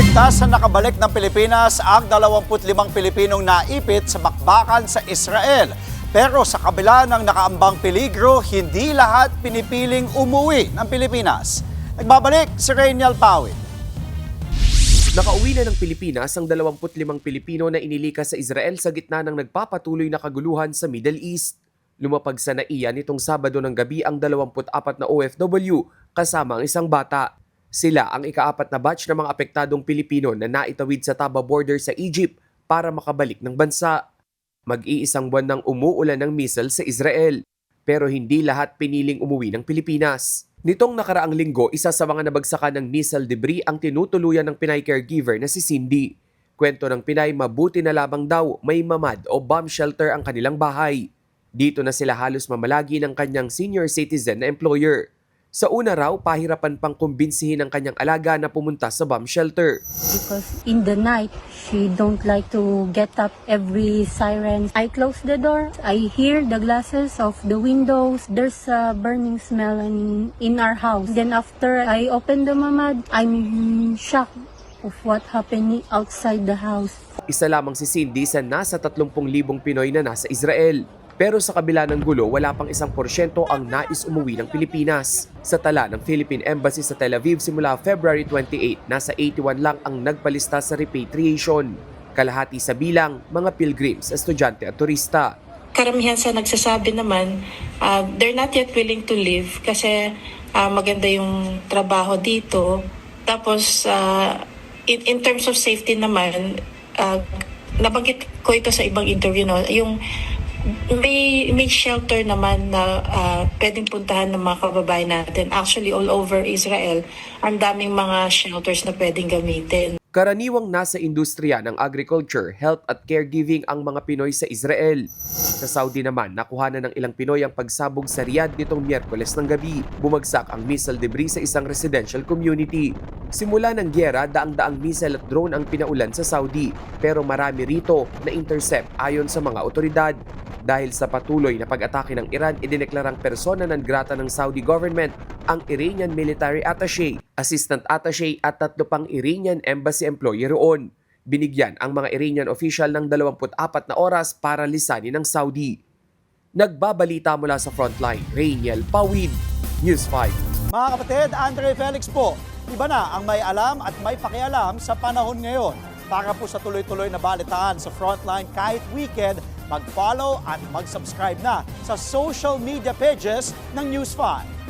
Ligtas na nakabalik ng Pilipinas ang 25 Pilipinong naipit sa bakbakan sa Israel. Pero sa kabila ng nakaambang peligro, hindi lahat pinipiling umuwi ng Pilipinas. Nagbabalik si Rainiel Pawid. Nakauwi na ng Pilipinas ang 25 Pilipino na inilikas sa Israel sa gitna ng nagpapatuloy na kaguluhan sa Middle East. Lumapag sa NAIA nitong Sabado ng gabi ang 24 na OFW kasama ang isang bata. Sila ang ika-4 na batch ng mga apektadong Pilipino na naitawid sa Taba border sa Egypt para makabalik ng bansa. Mag-iisang buwan nang umuulan ng missile sa Israel, pero hindi lahat piniling umuwi ng Pilipinas. Nitong nakaraang linggo, isa sa mga nabagsakan ng missile debris ang tinutuluyan ng Pinay caregiver na si Cindy. Kwento ng Pinay, mabuti na lamang daw may mamad o bomb shelter ang kanilang bahay. Dito na sila halos mamalagi ng kanyang senior citizen na employer. Sa una raw, pahirapan pang kumbinsihin ang kanyang alaga na pumunta sa bomb shelter. Because in the night, she don't like to get up every siren. I close the door. I hear the glasses of the windows. There's a burning smell in our house. Then after I open the mamad, I'm shocked of what happening outside the house. Isa lamang si Cindy sa nasa 30,000 Pinoy na nasa Israel. Pero sa kabila ng gulo, wala pang 1% ang nais umuwi ng Pilipinas. Sa tala ng Philippine Embassy sa Tel Aviv simula February 28, nasa 81 lang ang nagpalista sa repatriation. Kalahati sa bilang, mga pilgrims, estudyante at turista. Karamihan sa nagsasabi naman, they're not yet willing to leave kasi maganda yung trabaho dito. Tapos, in terms of safety naman, nabanggit ko ito sa ibang interview, no? Yung may shelter naman na pwedeng puntahan ng mga kababayan natin. Actually, all over Israel, ang daming mga shelters na pwedeng gamitin. Karaniwang nasa industriya ng agriculture, health at caregiving ang mga Pinoy sa Israel. Sa Saudi naman, nakuha na ng ilang Pinoy ang pagsabog sa Riyadh nitong Miyerkules ng gabi. Bumagsak ang missile debris sa isang residential community. Simula ng gyera, daang-daang missile at drone ang pinaulan sa Saudi. Pero marami rito na intercept ayon sa mga otoridad. Dahil sa patuloy na pag-atake ng Iran, idineklarang persona non grata ng Saudi government ang Iranian military attaché, assistant attaché at 3 pang Iranian embassy employee roon. Binigyan ang mga Iranian official ng 24 na oras para lisanin ng Saudi. Nagbabalita mula sa frontline, Rainiel Pawid, News 5. Mga kapatid, Andre Felix po, iba na ang may alam at may pakialam sa panahon ngayon. Para po sa tuloy-tuloy na balitaan sa frontline kahit weekend, mag-follow at mag-subscribe na sa social media pages ng News 5.